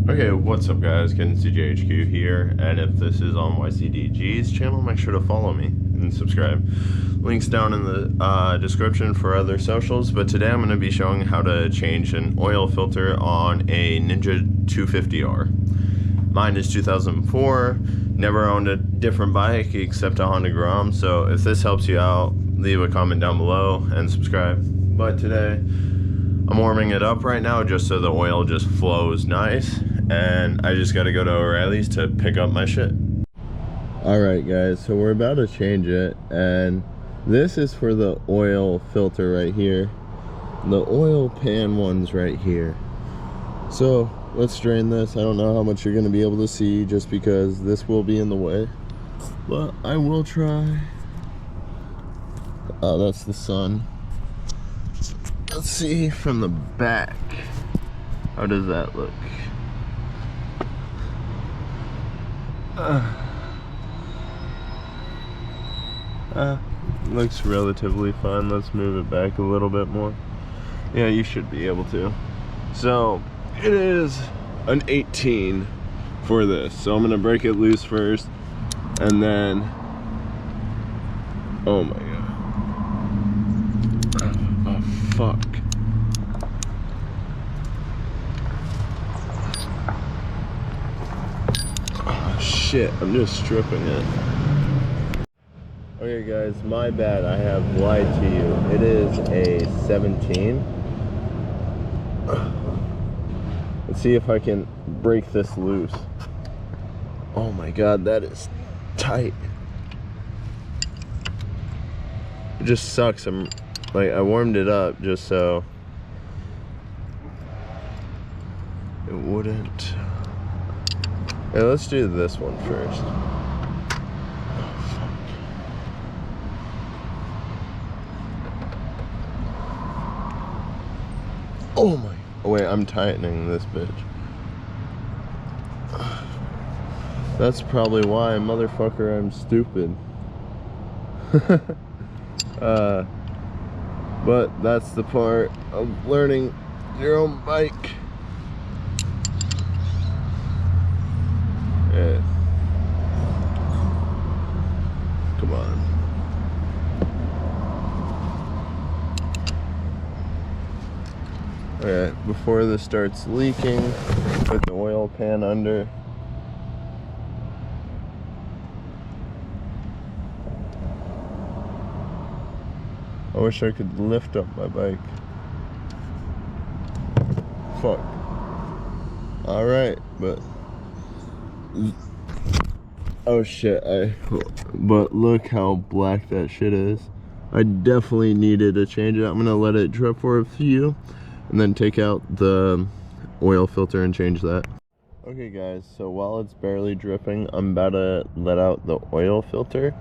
Okay, what's up guys, Ken CJHQ here, and if this is on YCDG's channel, make sure to follow me and subscribe. Links down in the description for other socials, but today I'm going to be showing how to change an oil filter on a Ninja 250R. Mine is 2004, never owned a different bike except a Honda Grom, so if this helps you out, leave a comment down below and subscribe. But today, I'm warming it up right now just so the oil just flows nice, and I just gotta go to O'Reilly's to pick up my shit. Alright guys, so we're about to change it, and this is for the oil filter right here. The oil pan one's right here. So let's drain this. I don't know how much you're gonna be able to see just because this will be in the way, but I will try. Oh, that's the sun. Let's see from the back. How does that look? Looks relatively fine. Let's move it back a little bit more. Yeah, you should be able to. So it is an 18 for this. So I'm gonna break it loose first, and then, oh my god. Oh fuck. Oh shit, I'm just stripping it. Okay guys, my bad, I have lied to you. It is a 17. Let's see if I can break this loose. Oh my god, that is tight. It just sucks. I warmed it up just so it wouldn't. Yeah, let's do this one first. Oh my, oh wait, I'm tightening this bitch. That's probably why, motherfucker, I'm stupid. But that's the part of learning your own bike. Yeah. Come on. Okay, before this starts leaking, put the oil pan under. I wish I could lift up my bike. Fuck. Alright, but oh shit, but look how black that shit is. I definitely needed to change it. I'm gonna let it drip for a few and then take out the oil filter and change that. Okay guys, so while it's barely dripping, I'm about to let out the oil filter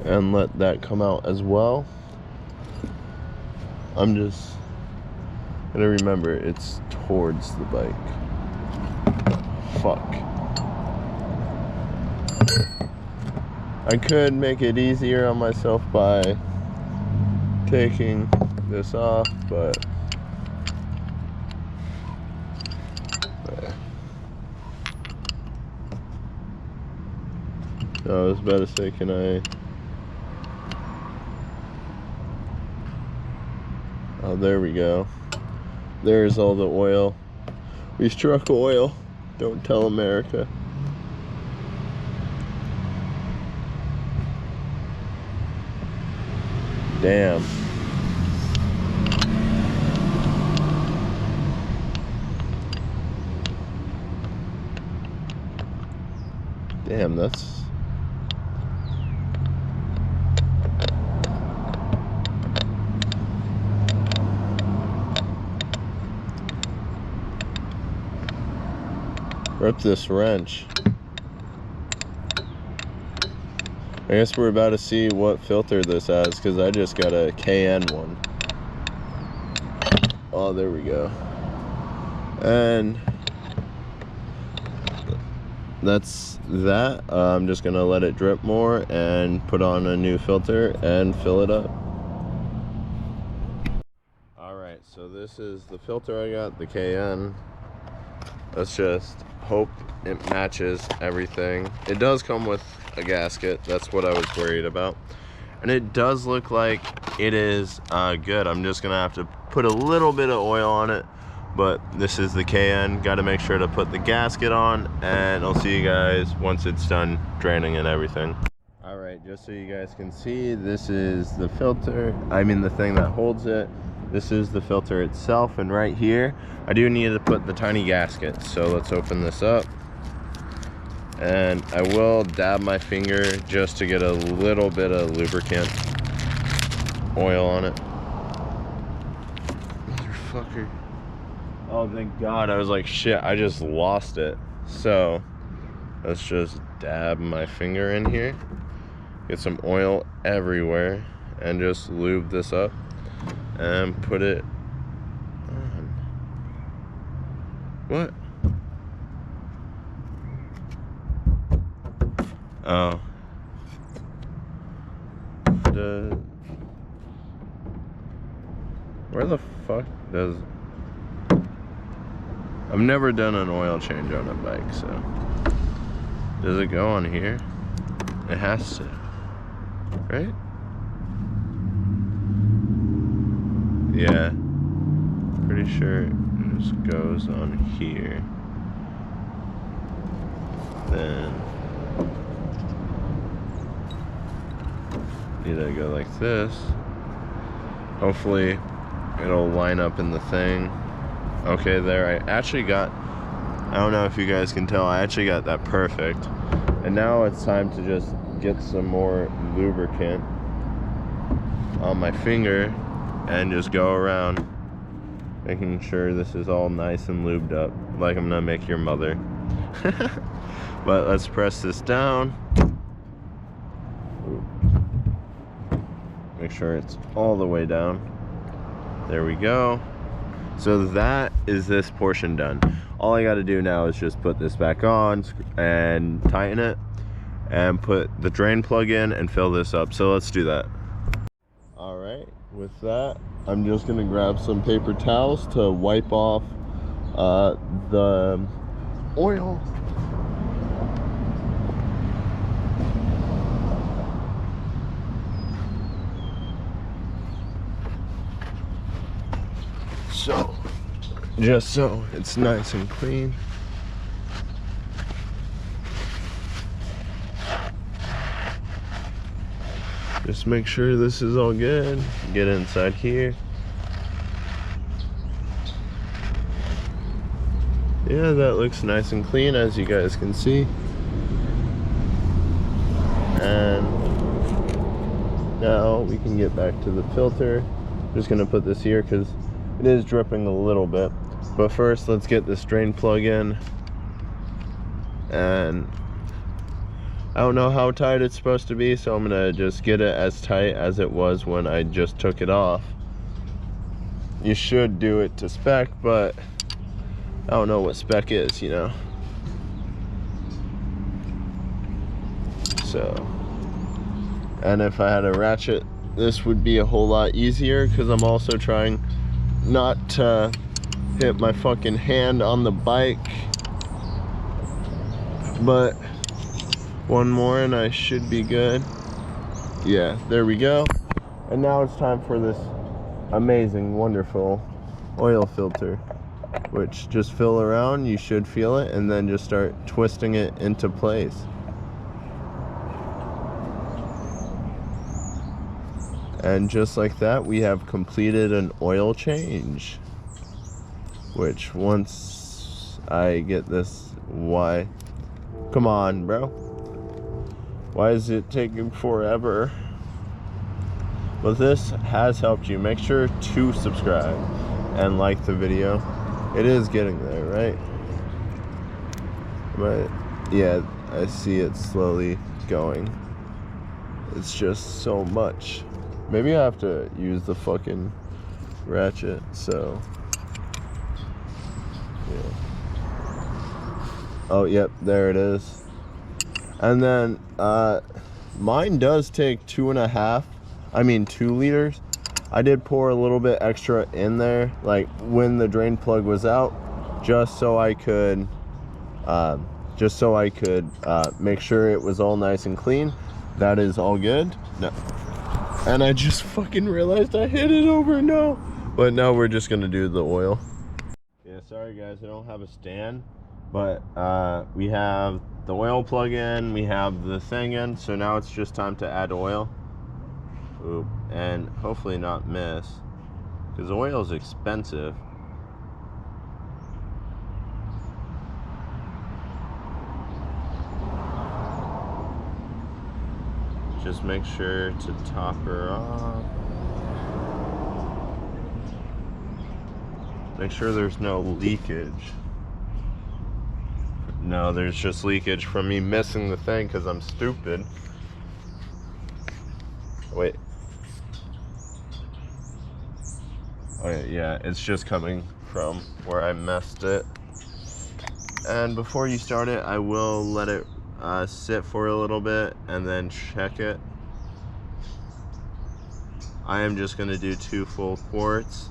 and let that come out as well. I'm just gonna remember it's towards the bike. Fuck. I could make it easier on myself by taking this off, but I was about to say, can I? Oh, there we go. There's all the oil. We struck oil. Don't tell America. Damn. Damn, that's... Rip this wrench. I guess we're about to see what filter this has, because I just got a KN one. Oh, there we go. And that's that. I'm just gonna let it drip more and put on a new filter and fill it up. Alright, so this is the filter I got, the KN. let's just hope it matches everything. It does come with a gasket. That's what I was worried about. And it does look like it is good. I'm just gonna have to put a little bit of oil on it, but this is the KN. Got to make sure to put the gasket on, and I'll see you guys once it's done draining and everything. All right, just so you guys can see, this is the filter. I mean the thing that holds it. This is the filter itself, and right here, I do need to put the tiny gasket. So let's open this up. And I will dab my finger just to get a little bit of lubricant oil on it. Motherfucker. Oh, thank God. I was like, shit, I just lost it. So let's just dab my finger in here. Get some oil everywhere and just lube this up and put it on. What? Oh. Where the fuck does... I've never done an oil change on a bike, so... Does it go on here? It has to. Right? Yeah. Pretty sure it just goes on here. Then... need to go like this. Hopefully it'll line up in the thing. Okay, there. I actually got, I don't know if you guys can tell, I actually got that perfect. And now it's time to just get some more lubricant on my finger and just go around making sure this is all nice and lubed up, like I'm gonna make your mother. But let's press this down. Make sure it's all the way down. There we go. So that is this portion done. All I got to do now is just put this back on and tighten it and put the drain plug in and fill this up. So let's do that. All right, with that, I'm just gonna grab some paper towels to wipe off the oil. So, just so it's nice and clean. Just make sure this is all good. Get inside here. Yeah, that looks nice and clean, as you guys can see. And now we can get back to the filter. I'm just gonna put this here because it is dripping a little bit. But first, let's get this drain plug in. And I don't know how tight it's supposed to be, so I'm gonna just get it as tight as it was when I just took it off. You should do it to spec, but I don't know what spec is, you know. So, and if I had a ratchet, this would be a whole lot easier, because I'm also trying not to hit my fucking hand on the bike. But one more and I should be good. Yeah, there we go. And now it's time for this amazing, wonderful oil filter, which just fill around, you should feel it, and then just start twisting it into place. And just like that, we have completed an oil change. Which, once I get this, why? Come on, bro. Why is it taking forever? But this has helped you. Make sure to subscribe and like the video. It is getting there, right? But yeah, I see it slowly going. It's just so much. Maybe I have to use the fucking ratchet, so yeah. Oh, yep, there it is. And then mine does take 2 liters. I did pour a little bit extra in there, like when the drain plug was out, just so I could make sure it was all nice and clean. That is all good. No. And I just fucking realized I hit it over. No. But now we're just gonna do the oil. Yeah, sorry guys, I don't have a stand, but we have the oil plug in, we have the thing in, so now it's just time to add oil. Oop, and hopefully not miss, because oil is expensive. Just make sure to top her off. Make sure there's no leakage. No, there's just leakage from me missing the thing because I'm stupid. Wait. Okay, yeah, it's just coming from where I messed it. And before you start it, I will let it sit for a little bit and then check it. I am just gonna do 2 full quarts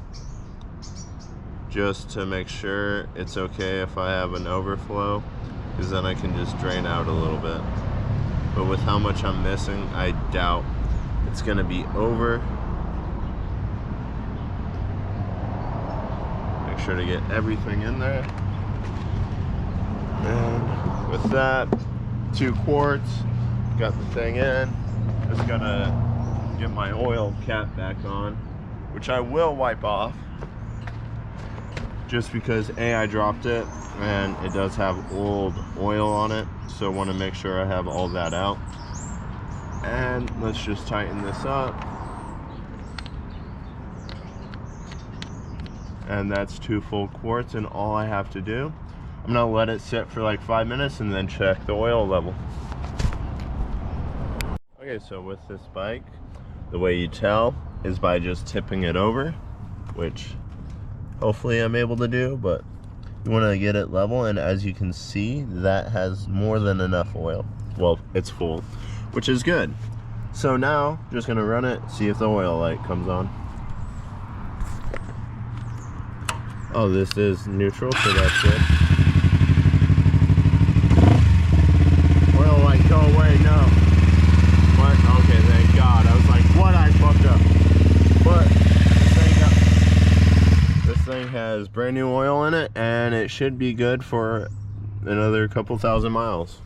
just to make sure it's okay if I have an overflow, because then I can just drain out a little bit. But with how much I'm missing, I doubt it's gonna be over. Make sure to get everything in there. And with that, 2 quarts, got the thing in. Just gotta get my oil cap back on, which I will wipe off, just because I dropped it and it does have old oil on it, so I want to make sure I have all that out. And let's just tighten this up. And that's 2 full quarts, and all I have to do, I'm gonna let it sit for like 5 minutes and then check the oil level. Okay, so with this bike, the way you tell is by just tipping it over, which hopefully I'm able to do, but you want to get it level, and as you can see, that has more than enough oil. Well, it's full, which is good. So now, just gonna run it, see if the oil light comes on. Oh, this is neutral, so that's good. Oil light, go away, no. What? Okay, thank God. I was like, what? I fucked up. But this thing has brand new oil in it, and it should be good for another couple thousand miles.